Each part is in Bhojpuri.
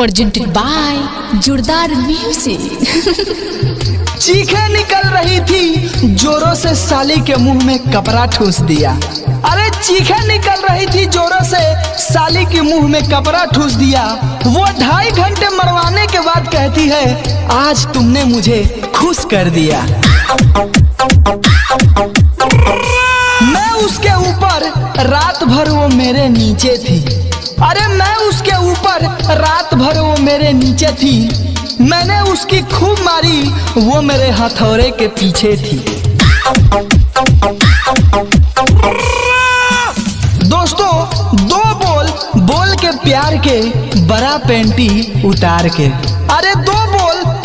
presented by जोरदार म्यूजिक। चीखें निकल रही थी जोरों से, साली के मुंह में कपड़ा ठूस दिया। अरे चीखें निकल रही थी जोरों से, साली के मुंह में कपड़ा ठूस दिया। वो 2.5 घंटे मरवाने के बाद कहती है, आज तुमने मुझे खुश कर दिया। मैं उसके ऊपर रात भर, वो मेरे नीचे थी। अरे मैं उसके ऊपर रात भर, वो मेरे नीचे थी। मैंने उसकी खूब मारी, वो मेरे हथौड़े के पीछे थी। दोस्तों, दो बोल के प्यार के, बड़ा पेंटी उतार के। अरे दो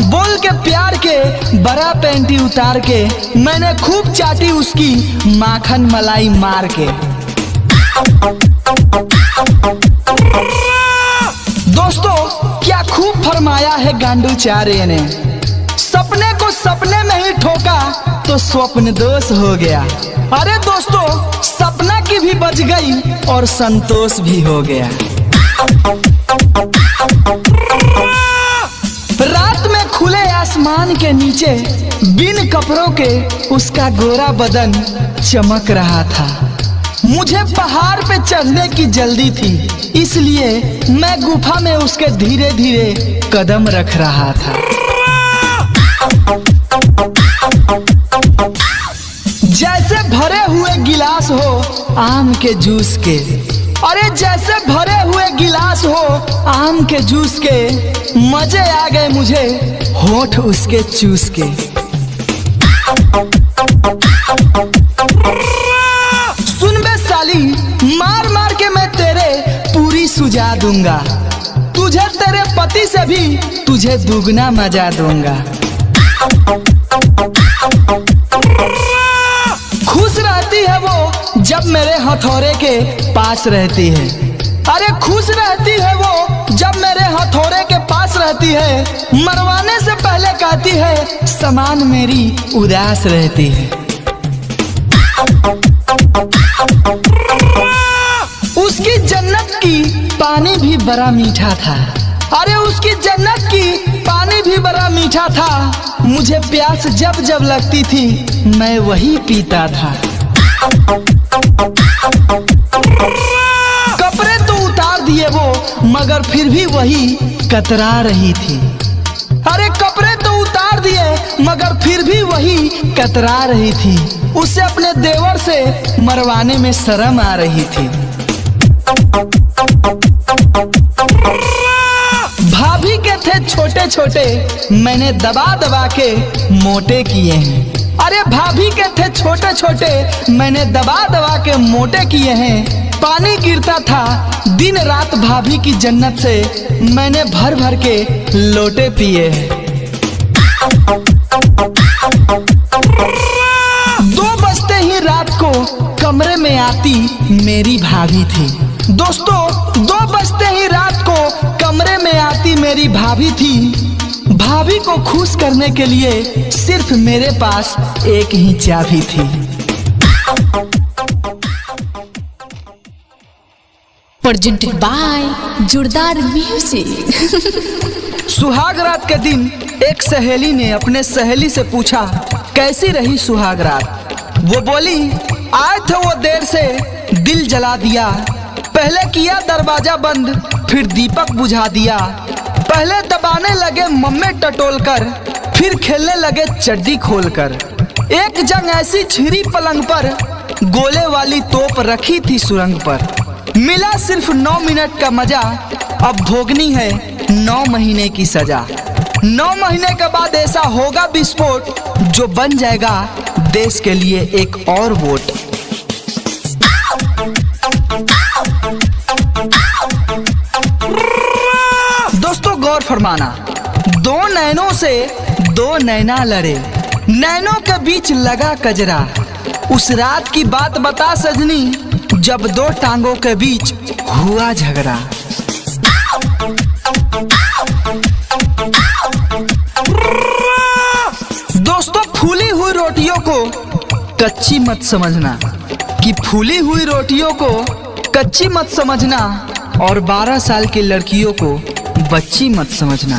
बोल के प्यार के, बड़ा पेंटी उतार के। मैंने खूब चाटी उसकी माखन मलाई मार के। दोस्तों, क्या खूब फरमाया है गांडू चारे ने। सपने को सपने में ही ठोका तो स्वप्न दोष हो गया। अरे दोस्तों, सपना की भी बच गई और संतोष भी हो गया। रात में खुले आसमान के नीचे, बिन कपड़ों के उसका गोरा बदन चमक रहा था। मुझे पहाड़ पे चढ़ने की जल्दी थी, इसलिए मैं गुफा में उसके धीरे धीरे कदम रख रहा था। जैसे भरे हुए गिलास हो आम के जूस के। अरे जैसे भरे हुए गिलास हो आम के जूस के, मजे आ गए मुझे होठ उसके चूस के। सुन बे साली, मार मार के मैं तेरे पूरी सुझा दूंगा। तुझे तेरे पति से भी तुझे दुगना मजा दूंगा। खुश रहती है वो जब मेरे हथौड़े के पास रहती है। अरे खुश रहती है वो जब मेरे हथौड़े के पास रहती है। मरवाने से पहले कहती है, समान मेरी उदास रहती है। उसकी जन्नत की पानी भी बड़ा मीठा था। अरे उसकी जन्नत की पानी भी बड़ा मीठा था। मुझे प्यास जब जब लगती थी, मैं वही पीता था। कपड़े तो उतार दिए वो, मगर फिर भी वही कतरा रही थी। अरे कपड़े तो उतार दिए, मगर फिर भी वही कतरा रही थी। उसे अपने देवर से मरवाने में शर्म आ रही थी। भाभी के थे छोटे छोटे, मैंने दबा दबा के मोटे किए हैं। अरे भाभी के थे छोटे छोटे, मैंने दबा दबा के मोटे किए हैं। पानी गिरता था दिन रात भाभी की जन्नत से, मैंने भर भर के लोटे पिए हैं। 2 बजते ही रात को कमरे में आती मेरी भाभी थी। दोस्तों, 2 बजते ही रात को कमरे में आती मेरी भाभी थी। भाभी को खुश करने के लिए सिर्फ मेरे पास एक ही चाबी थी। presented by जोरदार म्यूजिक। सुहाग रात के दिन एक सहेली ने अपने सहेली से पूछा, कैसी रही सुहाग रात। वो बोली, आए थे वो देर से, दिल जला दिया। पहले किया दरवाजा बंद, फिर दीपक बुझा दिया। पहले दबाने लगे मम्मे टटोलकर, फिर खेलने लगे चड्डी खोलकर। एक जंग ऐसी छिरी पलंग पर, गोले वाली तोप रखी थी सुरंग पर। मिला सिर्फ 9 मिनट का मजा, अब भोगनी है 9 महीने की सजा। 9 महीने के बाद ऐसा होगा विस्फोट, जो बन जाएगा देश के लिए एक और वोट। दोस्तों, गौर फरमाना, 2 नैनों से 2 नैना लड़े, नैनों के बीच लगा कजरा। उस रात की बात बता सजनी, जब 2 टांगों के बीच हुआ झगड़ा। दोस्तों, फूली हुई रोटियों को कच्ची मत समझना, कि फूली हुई रोटियों को कच्ची मत समझना, और 12 साल की लड़कियों को बच्ची मत समझना।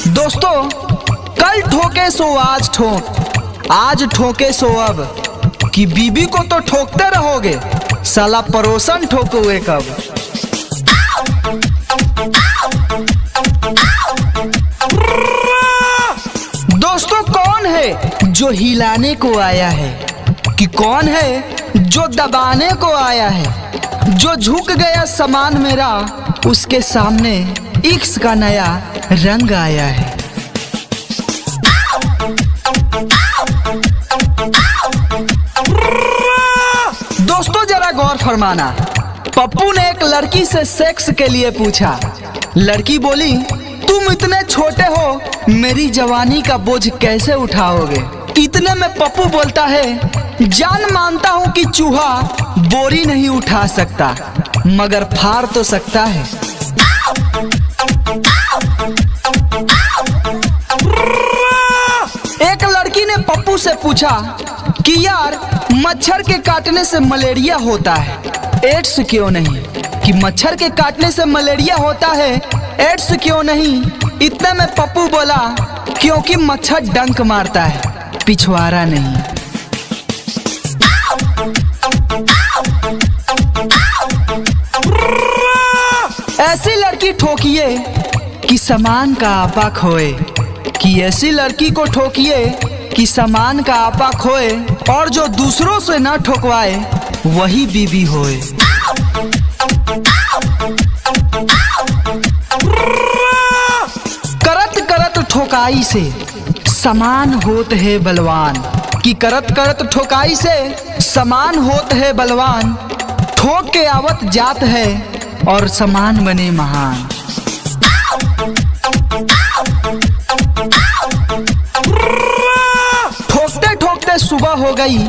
दोस्तों, कल ठोके सो आज ठोक, आज ठोके सो अब, कि बीबी को तो ठोकते रहोगे, साला पड़ोसन ठोकोगे कब। दोस्तों, कौन है जो हिलाने को आया है, कि कौन है जो दबाने को आया है। जो झुक गया सामान मेरा, उसके सामने इश्क का नया रंग आया है। दोस्तों, जरा गौर फरमाना। पप्पू ने एक लड़की से सेक्स के लिए पूछा। लड़की बोली, तुम इतने छोटे हो, मेरी जवानी का बोझ कैसे उठाओगे। इतने में पप्पू बोलता है, जान मानता हूँ कि चूहा बोरी नहीं उठा सकता, मगर फाड़ तो सकता है। एक लड़की ने पप्पू से पूछा कि यार, मच्छर के काटने से मलेरिया होता है, एड्स क्यों नहीं। कि मच्छर के काटने से मलेरिया होता है, एड्स क्यों नहीं। इतने में पप्पू बोला, क्योंकि मच्छर डंक मारता है, पिछवाड़ा नहीं। ऐसी लड़की ठोकिए कि सामान का आपा खोए, कि ऐसी लड़की को ठोकिए कि सामान का आपा खोए, और जो दूसरों से ना ठोकवाए वही बीबी होए। करत करत ठोकाई से समान होत है बलवान, कि करत करत ठोकाई से समान होत है बलवान। ठोक के आवत जात है और समान बने महान। ठोकते ठोकते सुबह हो गई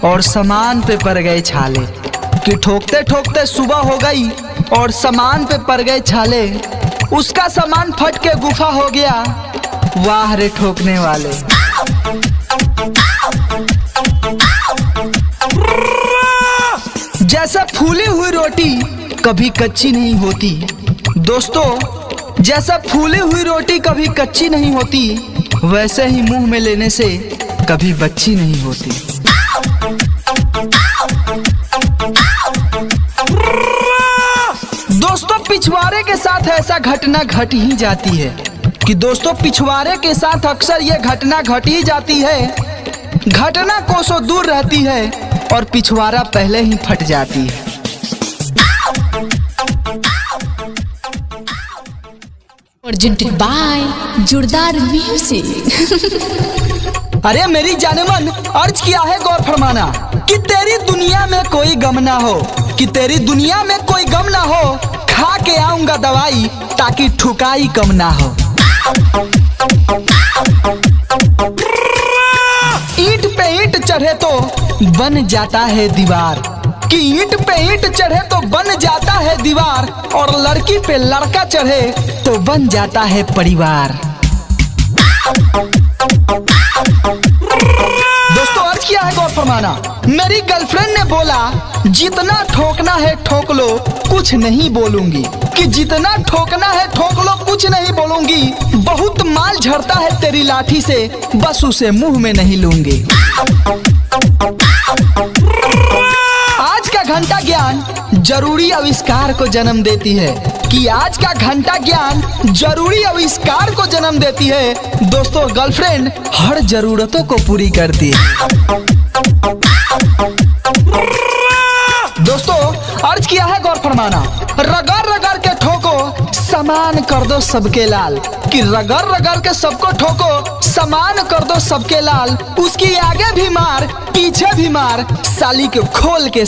और सामान पे पड़ गए छाले, कि ठोकते ठोकते सुबह हो गई और सामान पे पड़ गए छाले। उसका सामान फट के गुफा हो गया, वाह रे ठोकने वाले। जैसे फूली हुई रोटी कभी कच्ची नहीं होती। दोस्तों, जैसा फूली हुई रोटी कभी कच्ची नहीं होती, वैसे ही मुंह में लेने से कभी बच्ची नहीं होती। दोस्तों, पिछवाड़े के साथ ऐसा घटना घट ही जाती है, कि दोस्तों पिछवाड़े के साथ अक्सर ये घटना घट ही जाती है। घटना कोसों दूर रहती है और पिछवाड़ा पहले ही फट जाती है। presented by जोरदार म्यूजिक। अरे मेरी जाने मन, अर्ज किया है गौर फरमाना, कि तेरी दुनिया में कोई गम ना हो, कि तेरी दुनिया में कोई गम ना हो। खा के आऊंगा दवाई ताकि ठुकाई कम ना हो। ईंट पे ईंट चढ़े तो बन जाता है दीवार, कि ईंट पे ईंट चढ़े तो बन जाता है दीवार, और लड़की पे लड़का चढ़े तो बन जाता है परिवार। दोस्तों, अर्ज किया है गौर फरमाना। मेरी गर्लफ्रेंड ने बोला, जितना ठोकना है ठोक लो, कुछ नहीं बोलूंगी, कि जितना ठोकना है ठोक लो, कुछ नहीं बोलूंगी। बहुत माल झड़ता है तेरी लाठी से, बस उसे मुंह में नहीं लूंगी। आज का घंटा ज्ञान जरूरी आविष्कार को जन्म देती है, कि आज का घंटा ज्ञान जरूरी आविष्कार को जन्म देती है। दोस्तों, गर्लफ्रेंड हर जरूरतों को पूरी करती है। दोस्तों, अर्ज किया है गौर फरमाना। रगड़ रगड़ के ठोको, समान कर दो सबके लाल, कि रगड़ रगड़ के सबको ठोको, समान कर दो सबके लाल। उसकी आगे भी मार, पीछे भी मार, साली को खोल के